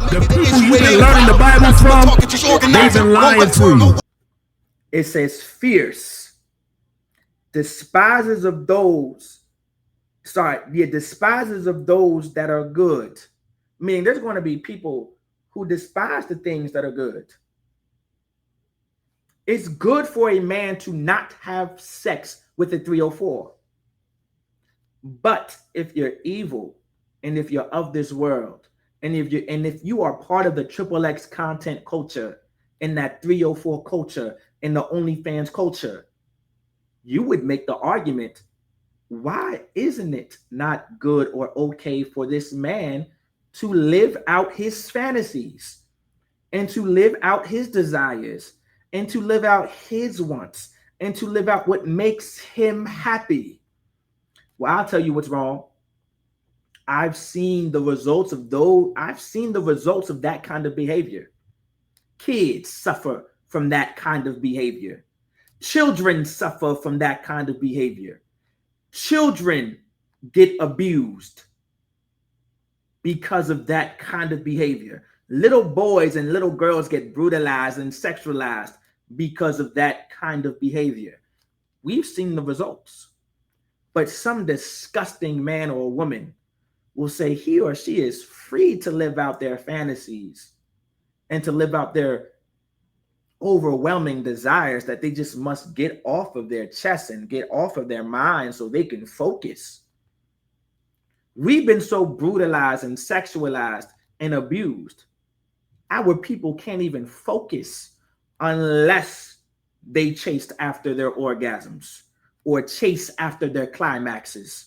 The people you've been learning the Bible from, they've been lying to you. It says fierce, despisers of those that are good. Meaning there's going to be people who despise the things that are good. It's good for a man to not have sex with a 304. But if you're evil and if you're of this world, and if you are part of the XXX content culture and that 304 culture and the OnlyFans culture, you would make the argument, why isn't it not good or okay for this man to live out his fantasies and to live out his desires and to live out his wants and to live out what makes him happy? Well, I'll tell you what's wrong. I've seen the results of that kind of behavior. Kids suffer from that kind of behavior. Children suffer from that kind of behavior. Children get abused because of that kind of behavior. Little boys and little girls get brutalized and sexualized because of that kind of behavior. We've seen the results. But some disgusting man or woman will say he or she is free to live out their fantasies and to live out their overwhelming desires that they just must get off of their chest and get off of their mind so they can focus. We've been so brutalized and sexualized and abused. Our people can't even focus unless they chased after their orgasms or chase after their climaxes.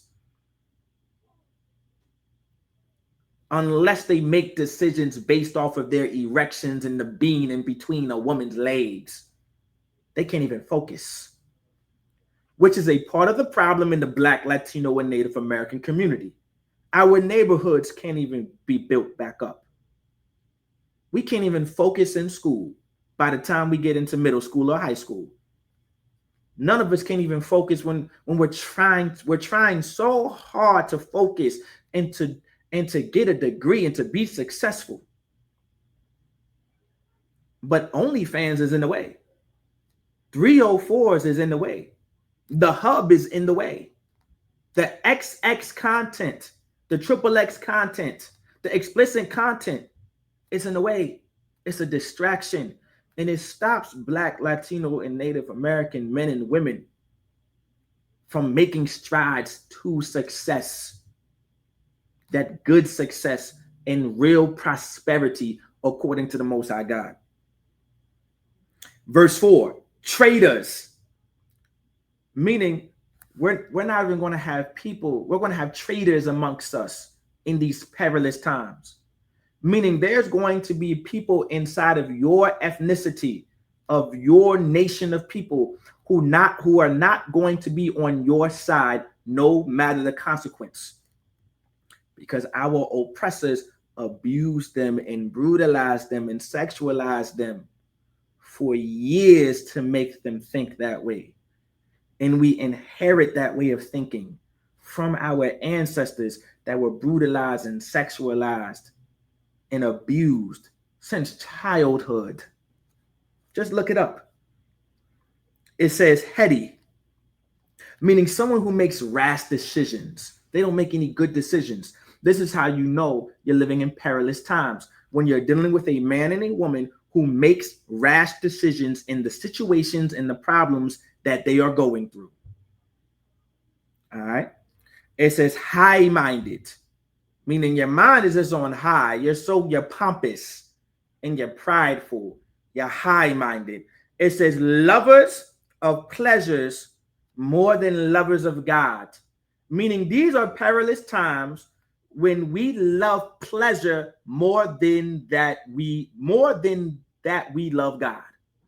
Unless they make decisions based off of their erections and the being in between a woman's legs, they can't even focus, which is a part of the problem in the Black, Latino, and Native American community. Our neighborhoods can't even be built back up. We can't even focus in school by the time we get into middle school or high school. None of us can even focus when we're trying so hard to focus and to get a degree and to be successful. But OnlyFans is in the way. 304s is in the way. The hub is in the way. The XX content, the XXX content, the explicit content is in the way. It's a distraction. And it stops Black, Latino, and Native American men and women from making strides to success. That good success and real prosperity according to the Most High God. Verse 4, traitors. Meaning we're not even going to have people, we're going to have traitors amongst us in these perilous times. Meaning there's going to be people inside of your ethnicity, of your nation of people who are not going to be on your side no matter the consequence. Because our oppressors abused them and brutalized them and sexualized them for years to make them think that way. And we inherit that way of thinking from our ancestors that were brutalized and sexualized and abused since childhood. Just look it up. It says heady, meaning someone who makes rash decisions. They don't make any good decisions. This is how you know you're living in perilous times, when you're dealing with a man and a woman who makes rash decisions in the situations and the problems that they are going through. All right. It says high-minded, meaning your mind is just on high. You're pompous and you're prideful. You're high-minded. It says lovers of pleasures more than lovers of God, meaning these are perilous times when we love pleasure more than that we love God,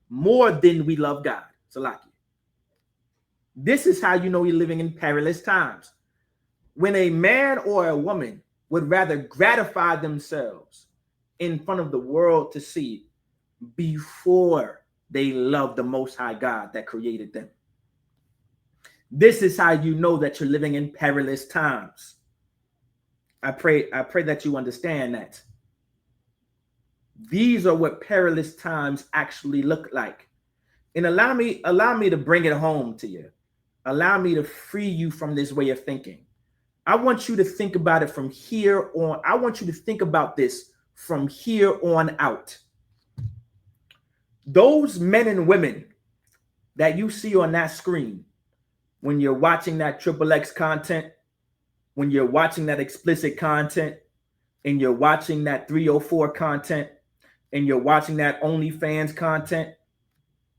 more than we love God. Salaki. This is how you know you're living in perilous times. When a man or a woman would rather gratify themselves in front of the world to see before they love the Most High God that created them. This is how you know that you're living in perilous times. I pray that you understand that. These are what perilous times actually look like. And allow me to bring it home to you. Allow me to free you from this way of thinking. I want you to think about it from here on. I want you to think about this from here on out. Those men and women that you see on that screen when you're watching that XXX content, when you're watching that explicit content, and you're watching that 304 content, and you're watching that OnlyFans content,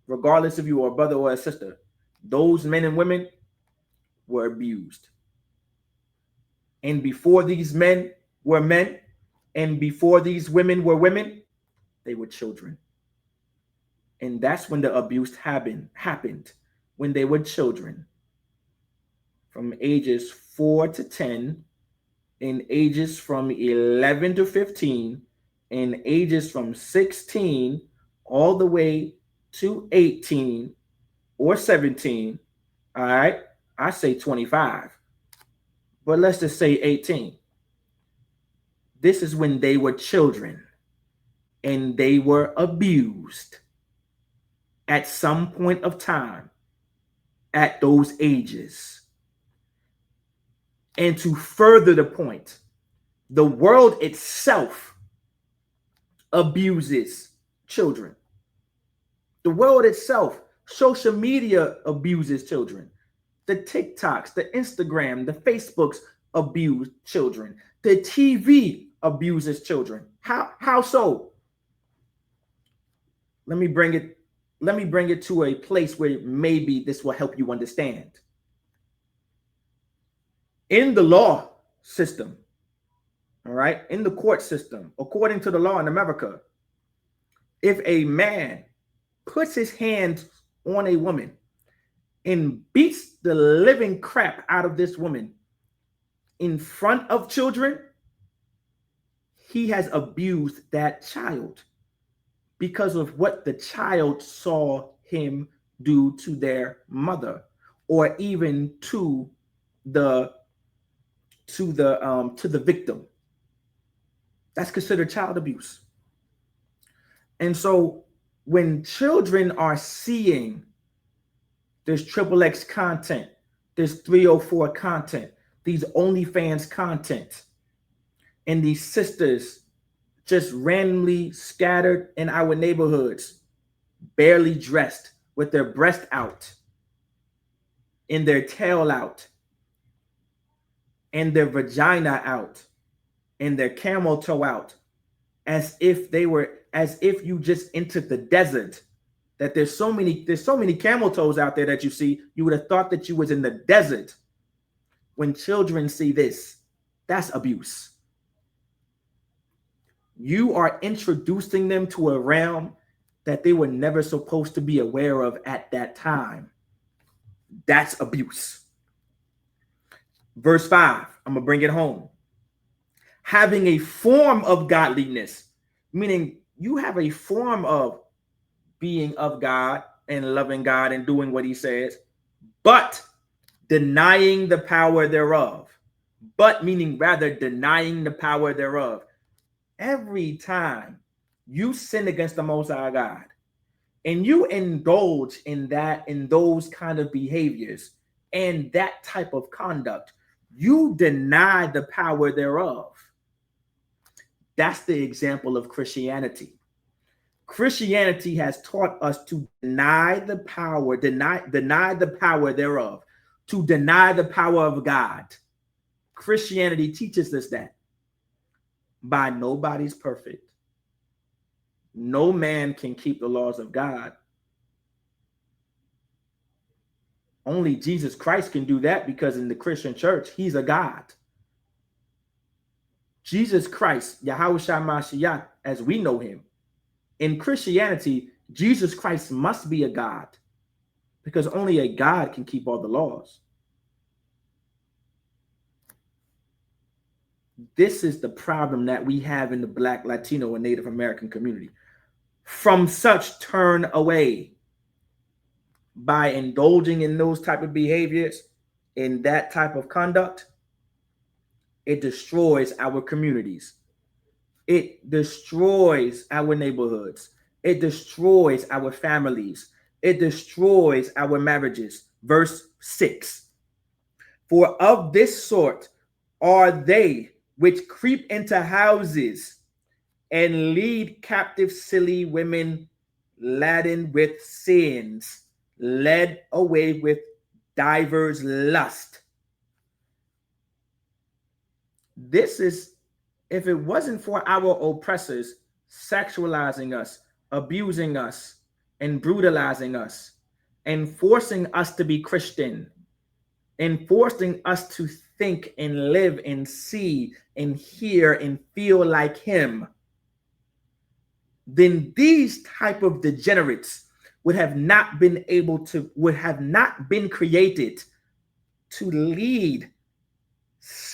regardless if you are a brother or a sister, those men and women were abused. And before these men were men, and before these women were women, they were children. And that's when the abuse happened when they were children, from ages 4 to 10, and ages from 11 to 15, and ages from 16 all the way to 18 or 17. All right, I say 25, but let's just say 18. This is when they were children and they were abused at some point of time at those ages. And to further the point, the world itself abuses children. The world itself, social media abuses children. The TikToks, the Instagram, the Facebooks abuse children. The TV abuses children. How so? Let me bring it to a place where maybe this will help you understand. In the law system, all right, in the court system, according to the law in America, if a man puts his hands on a woman and beats the living crap out of this woman in front of children, he has abused that child because of what the child saw him do to their mother, or even to the victim. That's considered child abuse. And so when children are seeing this XXX content, this 304 content, these OnlyFans content, and these sisters just randomly scattered in our neighborhoods, barely dressed, with their breast out, and their tail out, and their vagina out, and their camel toe out, as if you just entered the desert. That there's so many camel toes out there that you see, you would have thought that you was in the desert. When children see this, that's abuse. You are introducing them to a realm that they were never supposed to be aware of at that time. That's abuse. Verse 5, I'm gonna bring it home. Having a form of godliness, meaning you have a form of being of God and loving God and doing what he says, but denying the power thereof. But meaning rather denying the power thereof. Every time you sin against the Most High God and you indulge in those kind of behaviors and that type of conduct, you deny the power thereof. That's the example of Christianity. Christianity has taught us to deny the power, deny the power thereof, to deny the power of God. Christianity teaches us that. By nobody's perfect. No man can keep the laws of God. Only Jesus Christ can do that, because in the Christian church, he's a God. Jesus Christ, Yahushua Mashiach, as we know him. In Christianity, Jesus Christ must be a God, because only a God can keep all the laws. This is the problem that we have in the Black, Latino, and Native American community. From such turn away. By indulging in those type of behaviors, in that type of conduct, it destroys our communities. It destroys our neighborhoods. It destroys our families. It destroys our marriages. Verse 6. For of this sort are they which creep into houses and lead captive silly women laden with sins, led away with divers lust. This is, if it wasn't for our oppressors sexualizing us, abusing us, and brutalizing us, and forcing us to be Christian, and forcing us to think and live and see and hear and feel like him, then these type of degenerates would have not been created to lead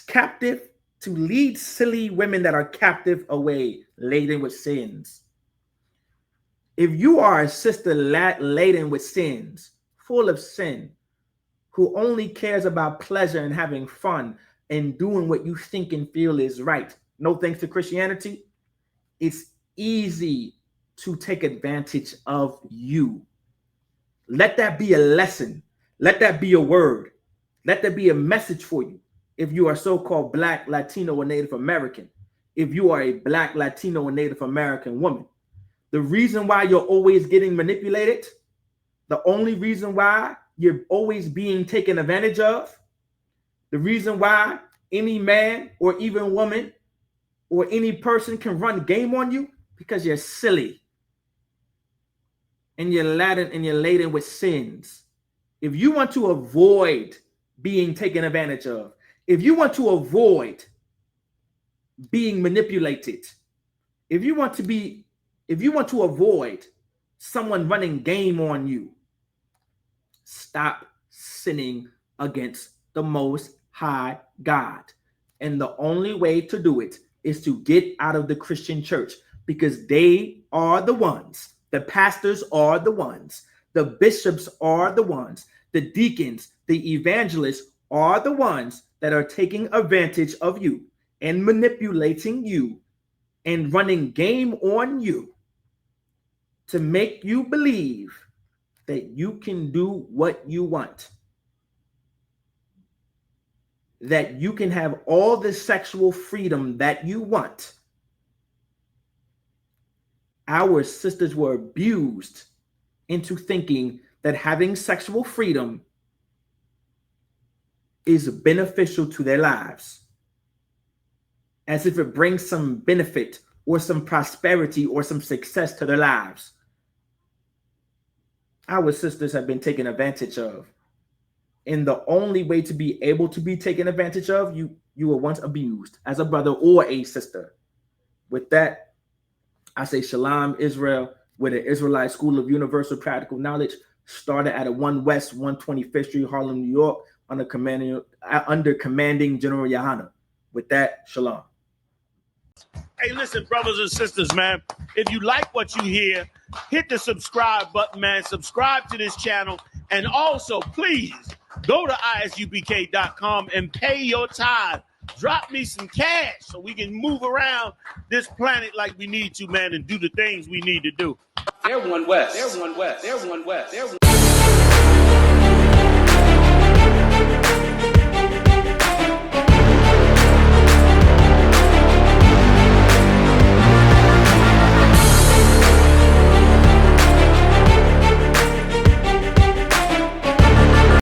captive, to lead silly women that are captive away, laden with sins. If you are a sister laden with sins, full of sin, who only cares about pleasure and having fun and doing what you think and feel is right, no thanks to Christianity, it's easy to take advantage of you. Let that be a lesson. Let that be a word. Let that be a message for you. If you are so-called Black, Latino, or Native American, if you are a Black, Latino, or Native American woman, the reason why you're always getting manipulated, the only reason why you're always being taken advantage of, the reason why any man or even woman or any person can run game on you, because you're silly and you're laden with sins. If you want to avoid being taken advantage of, if you want to avoid being manipulated, if you want to avoid someone running game on you, stop sinning against the Most High God. And the only way to do it is to get out of the Christian church, because they are the ones, the pastors are the ones, the bishops are the ones, the deacons, the evangelists are the ones that are taking advantage of you and manipulating you and running game on you to make you believe that you can do what you want, that you can have all the sexual freedom that you want. Our sisters were abused into thinking that having sexual freedom is beneficial to their lives, as if it brings some benefit or some prosperity or some success to their lives. Our sisters have been taken advantage of. And the only way to be able to be taken advantage of, you were once abused as a brother or a sister. With that, I say Shalom Israel, where the Israelite School of Universal Practical Knowledge started at a 1 West 125th Street, Harlem, New York, under commanding General Yahanna. With that, Shalom. Hey, listen, brothers and sisters, man, if you like what you hear, hit the subscribe button, man. Subscribe to this channel. And also, please, go to ISUPK.com and pay your tithe. Drop me some cash so we can move around this planet like we need to, man, and do the things we need to do. They're 1 West. They're 1 West. They're 1 West. They're 1